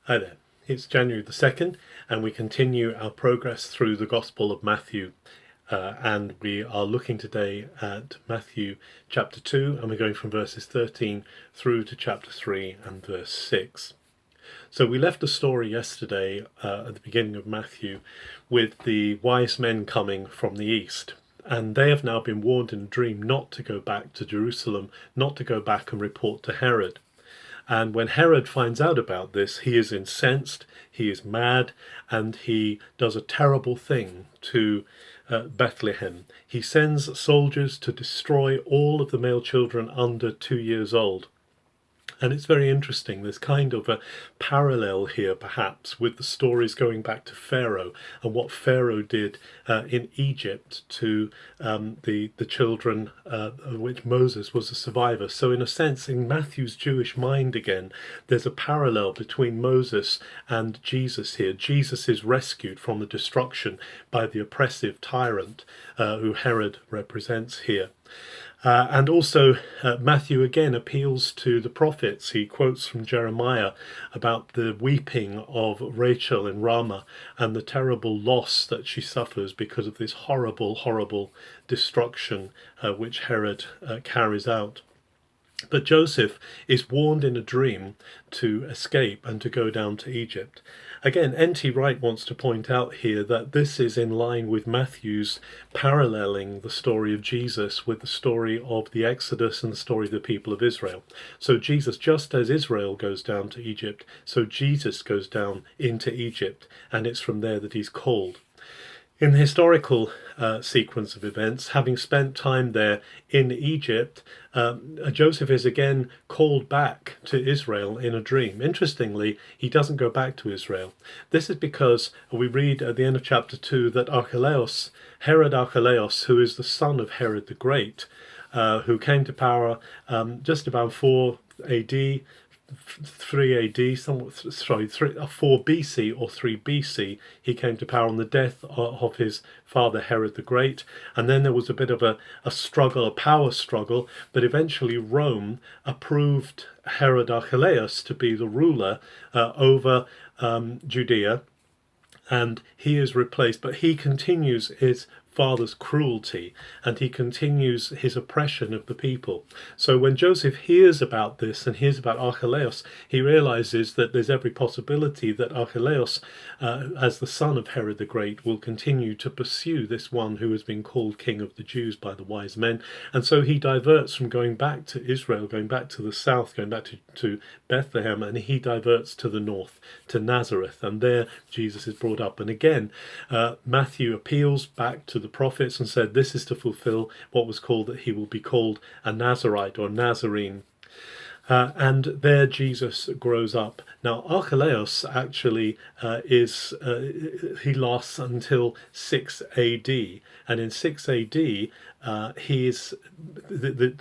Hi there, it's January the 2nd, and we continue our progress through the Gospel of Matthew. And we are looking today at Matthew chapter 2, and we're going from verses 13 through to chapter 3 and verse 6. So we left the story yesterday at the beginning of Matthew with the wise men coming from the east. And they have now been warned in a dream not to go back to Jerusalem, not to go back and report to Herod. And when Herod finds out about this, he is incensed, he is mad, and he does a terrible thing to Bethlehem. He sends soldiers to destroy all of the male children under 2 years old. And it's very interesting. There's kind of a parallel here, perhaps, with the stories going back to Pharaoh and what Pharaoh did in Egypt to the children of which Moses was a survivor. So in a sense, in Matthew's Jewish mind again, there's a parallel between Moses and Jesus here. Jesus is rescued from the destruction by the oppressive tyrant who Herod represents here. And also Matthew again appeals to the prophets. He quotes from Jeremiah about the weeping of Rachel in Ramah and the terrible loss that she suffers because of this horrible destruction which Herod carries out. But Joseph is warned in a dream to escape and to go down to Egypt. Again, N.T. Wright wants to point out here that this is in line with Matthew's paralleling the story of Jesus with the story of the Exodus and the story of the people of Israel. So Jesus, just as Israel goes down to Egypt, so Jesus goes down into Egypt, and it's from there that he's called. In the historical sequence of events, having spent time there in Egypt, Joseph is again called back to Israel in a dream. Interestingly, he doesn't go back to Israel. This is because we read at the end of chapter 2 that Herod Archelaus, who is the son of Herod the Great, who came to power just about 4 AD, 3 AD, 4 BC or 3 BC, he came to power on the death of his father Herod the Great. And then there was a bit of a struggle, a power struggle, but eventually Rome approved Herod Archelaus to be the ruler over Judea, and he is replaced, but he continues his father's cruelty and he continues his oppression of the people. So when Joseph hears about this and hears about Archelaus, he realizes that there's every possibility that Archelaus, as the son of Herod the Great, will continue to pursue this one who has been called king of the Jews by the wise men. And so he diverts from going back to Israel, going back to the south, going back to Bethlehem, and he diverts to the north, to Nazareth, and there Jesus is brought up. And again, Matthew appeals back to the prophets and said this is to fulfill what was called that he will be called a Nazarite or Nazarene. And there Jesus grows up. Now Archelaus actually he lasts until 6 AD, and in 6 AD the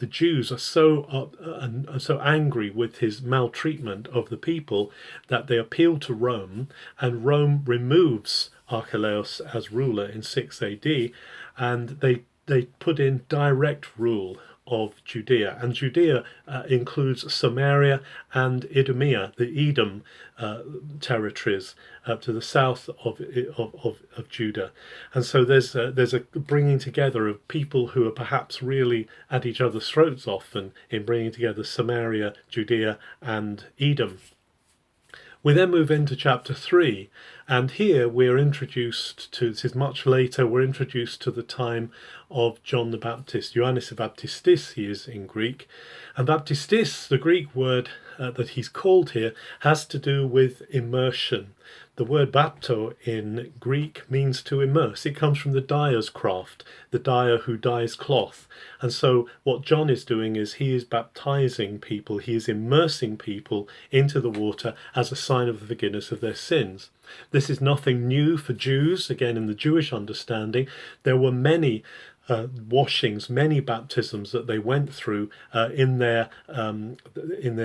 Jews are so angry with his maltreatment of the people that they appeal to Rome, and Rome removes Archelaus as ruler in 6 AD, and they put in direct rule of Judea, and Judea includes Samaria and Idumea, the Edom territories up to the south of Judah. And so there's a bringing together of people who are perhaps really at each other's throats often in bringing together Samaria, Judea and Edom. We then move into chapter 3, and here we're introduced to, this is much later, we're introduced to the time of John the Baptist. Ioannis Baptistis, he is in Greek. And Baptistis, the Greek word that he's called here, has to do with immersion. The word bapto in Greek means to immerse. It comes from the dyer's craft, the dyer who dyes cloth. And so what John is doing is he is baptizing people, he is immersing people into the water as a sign of the forgiveness of their sins. This is nothing new for Jews. Again, in the Jewish understanding, there were many washings, many baptisms that they went through in their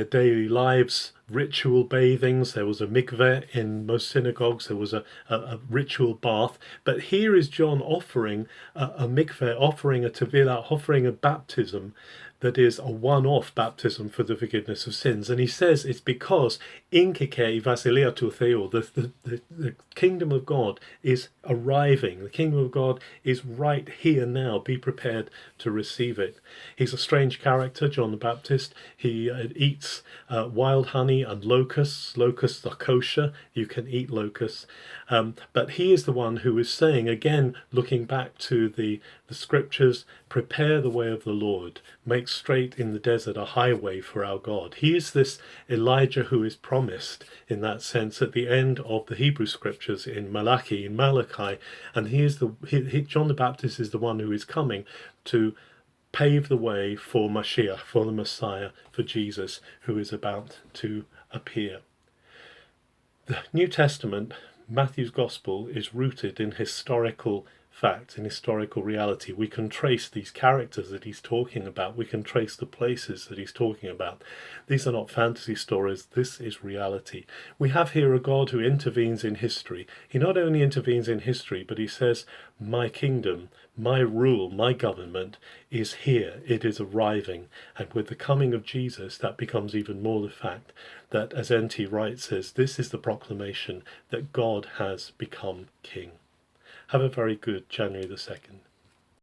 daily lives, ritual bathings. There was a mikveh in most synagogues, there was a ritual bath, but here is John offering a mikveh, offering a tevilah, offering a baptism that is a one-off baptism for the forgiveness of sins. And he says it's because inkike vasilia to theo, the kingdom of God is arriving. The kingdom of God is right here now. Be prepared to receive it. He's a strange character, John the Baptist. He eats wild honey and locusts. Locusts are kosher. You can eat locusts. But he is the one who is saying, again, looking back to the scriptures, prepare the way of the Lord, make straight in the desert a highway for our God. He is this Elijah who is promised in that sense at the end of the Hebrew scriptures in Malachi, and John the Baptist is the one who is coming to pave the way for Mashiach, for the Messiah, for Jesus, who is about to appear. The New Testament, Matthew's Gospel, is rooted in historical fact, in historical reality. We can trace these characters that he's talking about. We can trace the places that he's talking about. These are not fantasy stories. This is reality. We have here a God who intervenes in history. He not only intervenes in history, but he says, my kingdom, my rule, my government is here. It is arriving. And with the coming of Jesus, that becomes even more the fact that, as N.T. Wright says, this is the proclamation that God has become king. Have a very good January the 2nd.